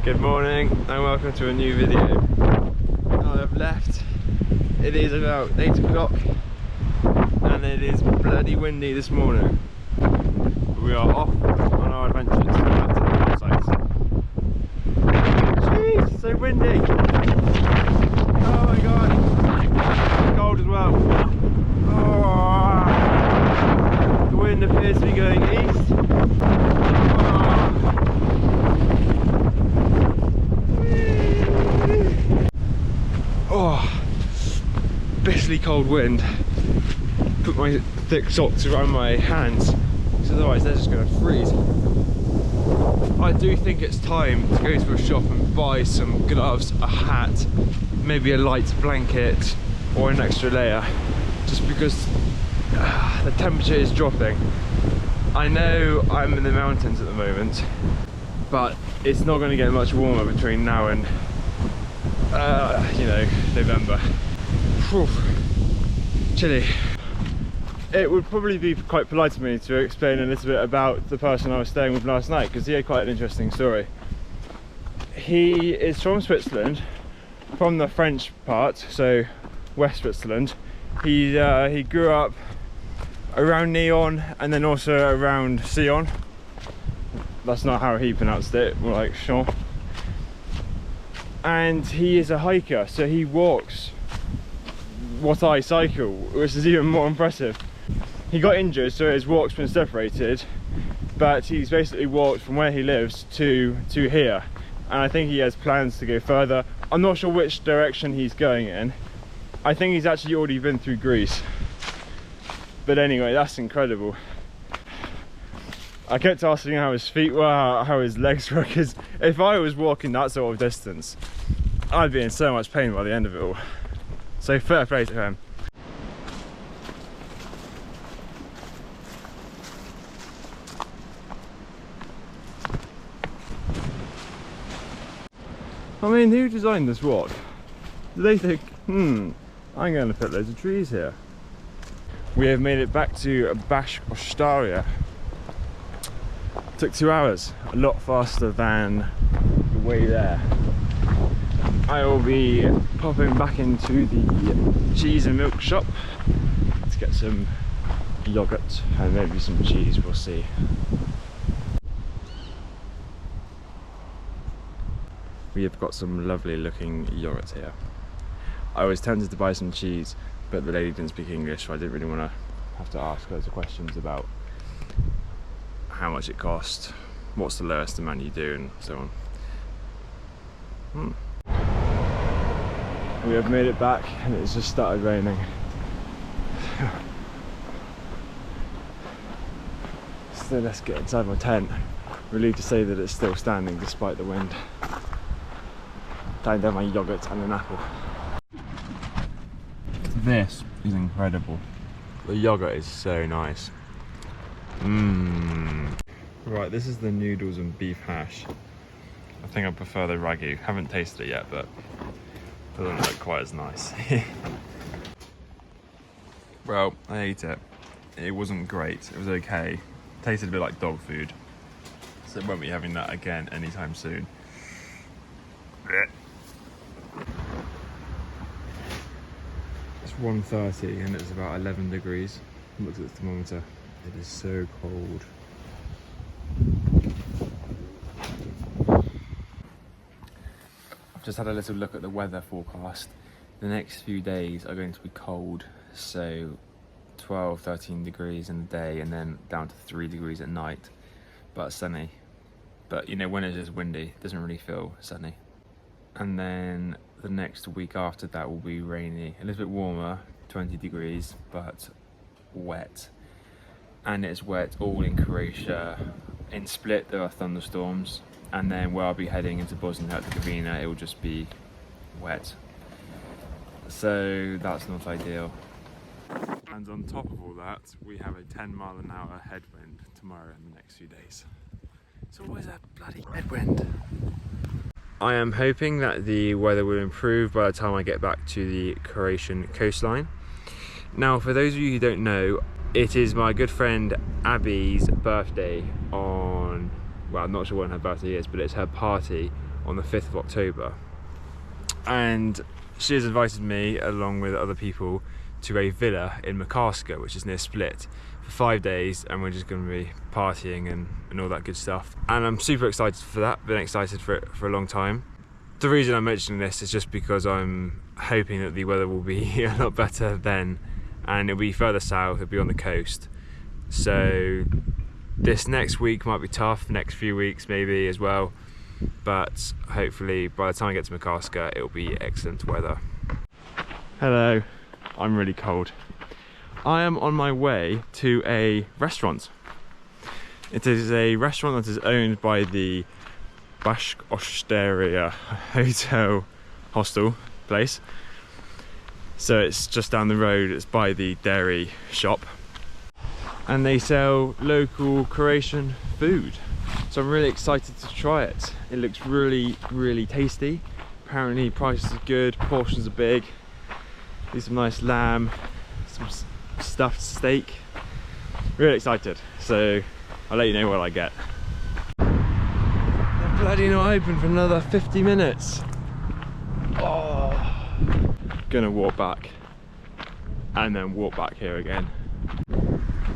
Good morning and welcome to a new video. Now I've left, it is about 8 o'clock and it is bloody windy this morning. We are off on our adventures back to the campsite. Jeez, it's so windy! Oh my god! It's cold as well. Oh, the wind appears to be going east. Oh, bitterly cold wind. Put my thick socks around my hands because otherwise they're just going to freeze. I do think it's time to go to a shop and buy some gloves, a hat, maybe a light blanket or an extra layer, just because the temperature is dropping. I know I'm in the mountains at the moment, but it's not going to get much warmer between now and you know, November. Whew. Chilly. It would probably be quite polite of me to explain a little bit about the person I was staying with last night, because he had quite an interesting story. He is from Switzerland, from the French part, so West Switzerland. He grew up around Nyon and then also around Sion. That's not how he pronounced it, more like Sion. And he is a hiker, so he walks what I cycle, which is even more impressive. He got injured, so his walk's been separated, but he's basically walked from where he lives to here, and I think he has plans to go further. I'm not sure which direction he's going in. I think he's actually already been through Greece, but anyway, that's incredible. I kept asking how his feet were, how his legs were, because if I was walking that sort of distance, I'd be in so much pain by the end of it all. So fair play to him. I mean, who designed this walk? Did they think, I'm going to put loads of trees here? We have made it back to Bash Ostaria. Took 2 hours, a lot faster than the way there. I will be popping back into the cheese and milk shop to get some yogurt and maybe some cheese, we'll see. We have got some lovely looking yogurt here. I was tempted to buy some cheese, but the lady didn't speak English, so I didn't really want to have to ask loads of questions about how much it cost, what's the lowest amount you do, and so on. We have made it back and it's just started raining. So let's get inside my tent. Relieved to say that it's still standing despite the wind. Tying down my yogurt and an apple. This is incredible. The yogurt is so nice. Right, this is the noodles and beef hash. I think I prefer the ragu. Haven't tasted it yet, but it doesn't look quite as nice. Well, I ate it. It wasn't great. It was okay. Tasted a bit like dog food. So won't be having that again anytime soon. It's 1:30 and it's about 11 degrees. Look at the thermometer. It is so cold. I've just had a little look at the weather forecast. The next few days are going to be cold, so 12-13 degrees in the day and then down to 3 degrees at night, but sunny. But you know, when it's just windy, it doesn't really feel sunny. And then the next week after that will be rainy, a little bit warmer, 20 degrees, but wet. And it's wet all in Croatia. In Split there are thunderstorms, and then where I'll be heading into Bosnia and Herzegovina it will just be wet. So that's not ideal. And on top of all that, we have a 10-mile-an-hour headwind tomorrow and the next few days. It's always a bloody headwind. I am hoping that the weather will improve by the time I get back to the Croatian coastline. Now, for those of you who don't know, it is my good friend Abby's birthday on, well, I'm not sure when her birthday is, but it's her party on the 5th of October. And she has invited me, along with other people, to a villa in Makarska, which is near Split, for 5 days, and we're just going to be partying and all that good stuff. And I'm super excited for that, been excited for it for a long time. The reason I'm mentioning this is just because I'm hoping that the weather will be a lot better then, and it'll be further south, it'll be on the coast. So this next week might be tough, next few weeks maybe as well, but hopefully by the time I get to Makarska it'll be excellent weather. Hello, I'm really cold. I am on my way to a restaurant. It is a restaurant that is owned by the Bashk Osteria Hotel Hostel place. So it's just down the road, it's by the dairy shop. And they sell local Croatian food. So I'm really excited to try it. It looks really, really tasty. Apparently prices are good, portions are big. There's some nice lamb, some stuffed steak. Really excited. So I'll let you know what I get. They're bloody not open for another 50 minutes. Oh. Gonna walk back and then walk back here again.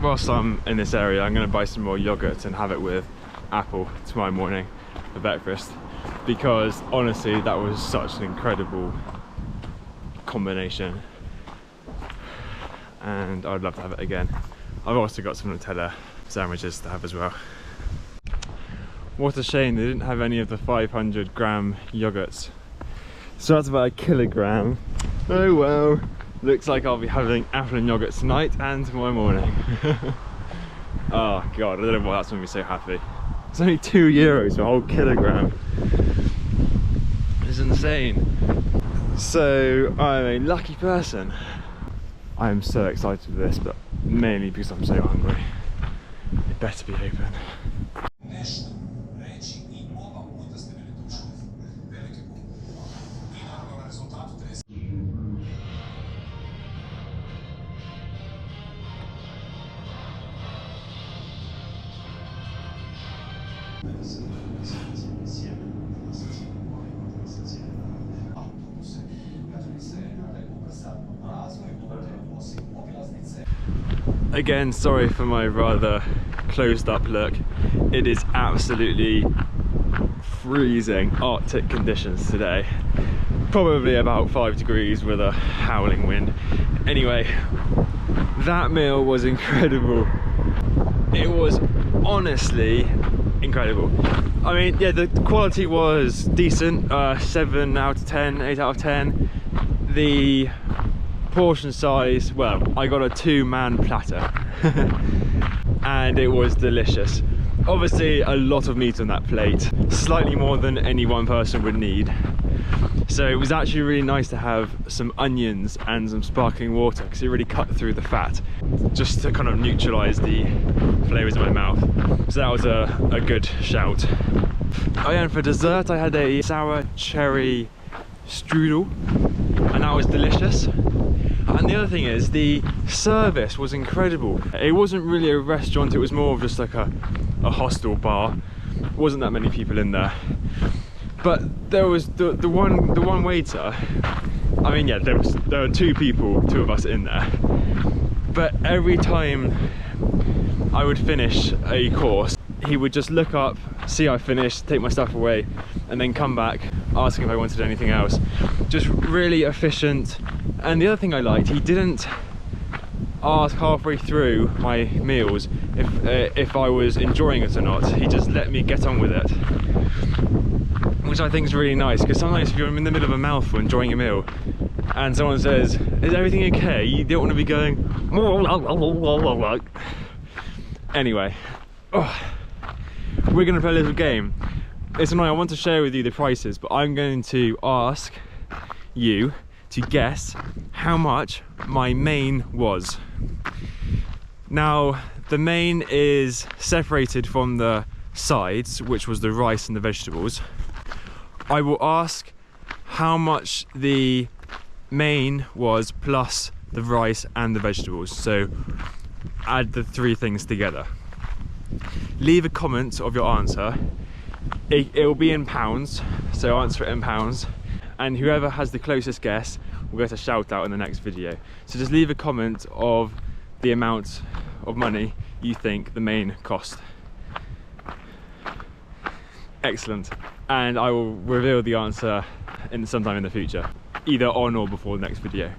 Whilst I'm in this area, I'm gonna buy some more yogurt and have it with apple tomorrow morning for breakfast, because honestly that was such an incredible combination and I'd love to have it again. I've also got some Nutella sandwiches to have as well. What a shame they didn't have any of the 500-gram yogurts. So that's about a kilogram. Oh well, looks like I'll be having apple and yogurt tonight and tomorrow morning. Oh god, I don't know why that's made me so happy. It's only €2 for a whole kilogram. It's insane. So I'm a lucky person. I am so excited for this, but mainly because I'm so hungry. It better be open. Again, sorry for my rather closed up look. It is absolutely freezing Arctic conditions today. Probably about 5 degrees with a howling wind. Anyway, that meal was incredible. It was honestly incredible. I mean, yeah, the quality was decent, 7 out of 10, 8 out of 10. The portion size, well, I got a 2-man platter and it was delicious. Obviously a lot of meat on that plate, slightly more than any one person would need. So it was actually really nice to have some onions and some sparkling water, because it really cut through the fat, just to kind of neutralise the flavours in my mouth. So that was a good shout. Oh yeah, and for dessert I had a sour cherry strudel, and that was delicious. And the other thing is, the service was incredible. It wasn't really a restaurant, it was more of just like a hostel bar. Wasn't that many people in there. But there was the one waiter. I mean, yeah, there were 2 of us in there. But every time I would finish a course, he would just look up, see I finished, take my stuff away, and then come back, asking if I wanted anything else. Just really efficient. And the other thing I liked, he didn't ask halfway through my meals if I was enjoying it or not. He just let me get on with it, which I think is really nice, because sometimes if you're in the middle of a mouthful enjoying a meal and someone says, "Is everything okay?" you don't want to be going anyway. We're going to play a little game. It's annoying, I want to share with you the prices, but I'm going to ask you to guess how much my main was. Now, the main is separated from the sides, which was the rice and the vegetables. I will ask how much the main was plus the rice and the vegetables. So add the 3 things together. Leave a comment of your answer It will be in pounds, so answer it in pounds, and whoever has the closest guess will get a shout out in the next video. So just leave a comment of the amount of money you think the main cost. Excellent, and I will reveal the answer sometime in the future, either on or before the next video.